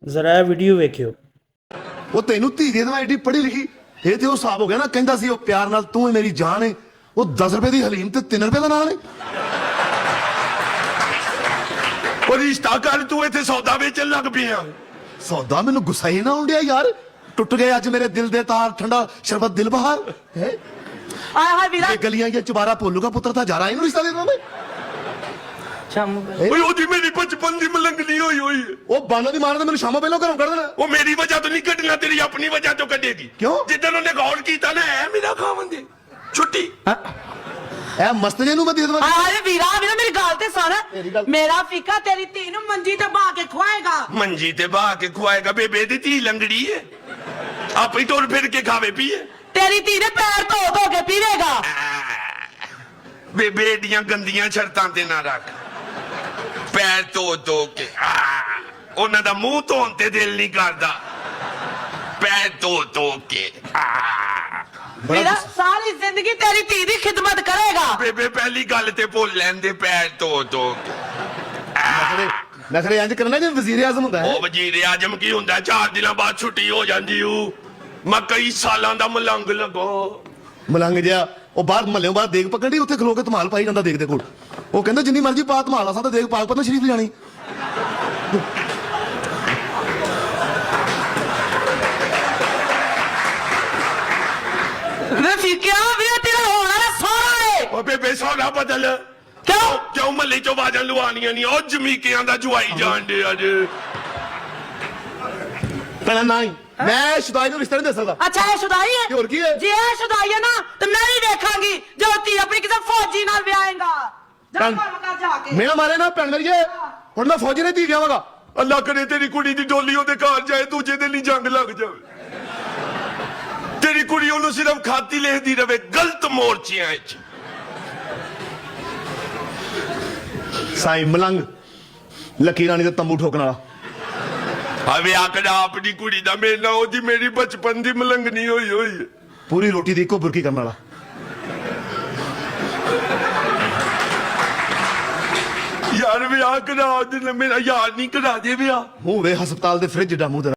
ਜ਼ਰਾ ਵੀਡੀਓ ਵੇਖਿਓ। ਉਹ ਤੈਨੂੰ ਧੀ ਦੇ ਦੇਵਾਂ ਏਡੀ ਪੜ੍ਹੀ ਲਿਖੀ, ਇਹ ਤੇ ਉਹ ਹਿਸਾਬ ਹੋ ਗਿਆ ਨਾ। ਕਹਿੰਦਾ ਸੀ ਉਹ ਪਿਆਰ ਨਾਲ ਤੂੰ ਹੀ ਮੇਰੀ ਜਾਨ ਹੈ, ਉਹ 10 ਰੁਪਏ ਦੀ ਹਲੀਮ ਤੇ 3 ਰੁਪਏ ਦਾ ਨਾਨ ਹੈ। ਉਹ ਰਿਸ਼ਤਾ ਕਰ, ਤੂੰ ਇੱਥੇ ਸੌਦਾ ਵੇਚਣ ਲੱਗ ਪਿਆ। ਸੌਦਾ? ਮੈਨੂੰ ਗੁੱਸਾ ਹੀ ਨਾ ਆਉਂਦਿਆ ਯਾਰ। ਟੁੱਟ ਗਏ ਅੱਜ ਮੇਰੇ ਦਿਲ ਦੇ ਤਾਰ, ਠੰਡਾ ਸ਼ਰਬਤ ਦਿਲ ਬਹਾਰ ਹੈ। ਆਏ ਹਾਏ ਵੀਰਾ, ਇਹ ਗਲੀਆਂ ਇਹ ਚੁਬਾਰਾ ਭੋਲੂਗਾ ਪੁੱਤਰ ਤਾਂ ਜਾ ਰਹਾ ਇਹਨੂੰ ਰਿਸ਼ਤਾ ਦੇ ਦੇਵਾਂ ਮੈਂ। ਓਏ ਉਹਦੀ ਮੇਰੀ ਬਚਪਨ ਦੀ ਮਲੰਗਣੀ ਹੋਈ ਹੋਈ ਹੈ। ਉਹ ਬਾਨਾਂ ਦੀ ਮਾਰਨ ਤੇ ਮੈਨੂੰ ਸ਼ਾਮਾਂ ਪਹਿਲਾਂ ਘਰੋਂ ਕੱਢ ਦੇਣਾ। ਉਹ ਮੇਰੀ ਵਜ੍ਹਾ ਤੋਂ ਨਹੀਂ ਕੱਢਣਾ, ਤੇਰੀ ਆਪਣੀ ਵਜ੍ਹਾ ਤੋਂ ਕੱਢੇਗੀ। ਕਿਉਂ? ਜਿੱਦਣ ਉਹਨੇ ਗੌਰ ਕੀਤਾ ਨਾ ਐ ਮੇਰਾ ਖਾਵਨ ਦੇ ਛੁੱਟੀ। ਇਹ ਮਸਤਜੇ ਨੂੰ ਮੈਂ ਦੇ ਦੇਵਾਂ। ਆਏ ਹਾਏ ਵੀਰਾ, ਵੀਰਾ ਮੇਰੀ ਗੱਲ ਤੇ ਸੁਣ। ਮੇਰਾ ਫੀਕਾ ਤੇਰੀ ਧੀ ਨੂੰ ਮੰਜੀ ਤੇ ਬਾ ਕੇ ਖਵਾਏਗਾ। ਮੰਜੀ ਤੇ ਬਾਹ ਕੇ ਖਵਾਏਗਾ? ਬੇਬੇ ਦੀ ਧੀ ਲੰਗੜੀ ਹੈ, ਆਪੇ ਤੁਰ ਫਿਰ ਕੇ ਖਾਵੇ ਪੀਏ। ਤੇਰੀ ਧੀ ਦੇ ਪੈਰ ਧੋ ਧੋ ਕੇ ਪੀਵੇਗਾ। ਬੇਬੇ ਦੀਆਂ ਗੰਦੀਆਂ ਸ਼ਰਤਾਂ ਤੇ ਨਾ ਰੱਖ, ਪੈਰ ਧੋ ਧੋ ਕੇ। ਉਹਨਾਂ ਦਾ ਮੂੰਹ ਧੋਣ ਤੇ ਦਿਲ ਨਹੀਂ ਕਰਦਾ, ਪੈਰ ਧੋ ਧੋ ਕੇ। ਵੀਰਾ ਸਾਰੀ ਜ਼ਿੰਦਗੀ ਤੇਰੀ ਧੀ ਦੀ ਖਿਦਮਤ ਕਰੇਗਾ। ਬੇਬੇ ਪਹਿਲੀ ਗੱਲ ਤੇ ਭੁੱਲ ਲੈਂਦੇ, ਪੈਰ ਧੋ ਧੋ ਕੇ। ਨਖਰੇ ਇੰਜ ਕਰਨਾ ਜਿਵੇਂ ਵਜ਼ੀਰ ਆਜ਼ਮ ਹੁੰਦਾ ਹੈ। ਉਹ ਵਜ਼ੀਰ ਆਜ਼ਮ ਕੀ ਹੁੰਦਾ? 4 ਦਿਨਾਂ ਬਾਅਦ ਛੁੱਟੀ ਹੋ ਜਾਂਦੀ। ਮੈਂ ਕਈ ਸਾਲਾਂ ਦਾ ਮਲੰਗ ਲੱਗੋ। ਮਲੰਗ ਜਿਹਾ ਉਹ ਬਾਹਰ ਮਹੱਲਿਓਂ ਬਾਹਰ ਦੇਖ ਪਕੜੀ, ਉੱਥੇ ਖਲੋ ਕੇ ਧਮਾਲ ਪਾਈ ਜਾਂਦਾ ਦੇਖਦੇ ਕੋਲ। ਉਹ ਕਹਿੰਦਾ ਜਿੰਨੀ ਮਰਜ਼ੀ ਪਾ ਧਮਾਲ ਆਸਾਂ ਤਾਂ ਦੇਖ ਪਾਕ ਪਤਾ ਸ਼ਰੀਫ ਜਾਣੀ। ਵੇ ਫੀਕਿਆ, ਵੀਰਾ ਤੇਰਾ ਹੋਣ ਵਾਲਾ ਸਾਰਾ ਏ। ਓ ਬੇਬੇ ਸੌਦਾ ਬਦਲ। ਕਿਉਂ ਮੱਲੇ ਚੋਂ ਬਾਜਾਂ ਲਵਾਨੀਆਂ ਨਹੀਂ? ਉਹ ਜਮੀਕਿਆਂ ਦਾ ਜਵਾਈ ਜਾਣਦੇ ਅੱਜ। ਕਹਿੰਦਾ ਨਹੀਂ, ਮੈਂ ਸ਼ੁਦਾਈ ਨੂੰ ਰਿਸ਼ਤਾ ਨਹੀਂ ਦੇ ਸਕਦਾ। ਅੱਛਾ ਇਹ ਸ਼ੁਦਾਈ ਹੈ? ਹੋਰ ਕੀ ਹੈ? ਜੇ ਇਹ ਸ਼ੁਦਾਈ ਹੈ ਨਾ ਤੇ ਮੈਂ ਵੀ ਦੇਖਾਂਗੀ ਜੋ ਧੀ ਆਪਣੀ ਕਿਸੇ ਫੌਜੀ ਨਾਲ ਵਿਆਹੇਗਾ। ਜਾ ਭੈਣ- ਕੰਮ ਕਰ ਜਾ ਕੇ। ਮੇਰਾ ਮਾਰੇ ਨਾ ਭੈਣ ਮੇਰੀਏ, ਹੁਣ ਮੈਂ ਫੌਜੀ ਨੇ ਧੀ ਵਿਆਹਾਂਗਾ। ਅੱਲਾ ਕਰੇ ਤੇਰੀ ਕੁੜੀ ਦੀ ਡੋਲੀ ਉਹਦੇ ਘਰ ਜਾਏ, ਦੂਜੇ ਦਿਨ ਹੀ ਜੰਗ ਲੱਗ ਜਾਵੇ। ਤੇਰੀ ਕੁੜੀ ਉਹਨੂੰ ਸਿਰਫ ਖਾਤੀ ਲਿਖਦੀ ਰਵੇ ਗਲਤ ਮੋਰਚਿਆਂ 'ਚ। ਸਾਈ ਮਲੰਗ ਲੱਕੀ ਰਾਣੀ ਦਾ ਤੰਬੂ ਠੋਕਣ ਵਾਲਾ। ਆਵੇ ਆਕੜਾ ਆਪਣੀ ਕੁੜੀ ਦਾ ਮੇਰੇ ਨਾਲ, ਉਹਦੀ ਮੇਰੀ ਬਚਪਨ ਦੀ ਮਲੰਗਣੀ ਹੋਈ ਹੋਈ ਹੈ। ਪੂਰੀ ਰੋਟੀ ਦੀ ਇੱਕੋ ਬੁਰਕੀ ਕਰਨ ਵਾਲਾ। ਯਾਰ ਵਿਆਹ ਕਰਾ ਦੇ, ਮੇਰਾ ਯਾਰ ਨਹੀਂ ਕਰਾ ਦੇ ਵਿਆਹ। ਮੂੰਹ ਵੇ ਹਸਪਤਾਲ ਦੇ ਫ੍ਰਿਜ ਜਿੱਡਾ ਮੂੰਹ ਤੇਰਾ।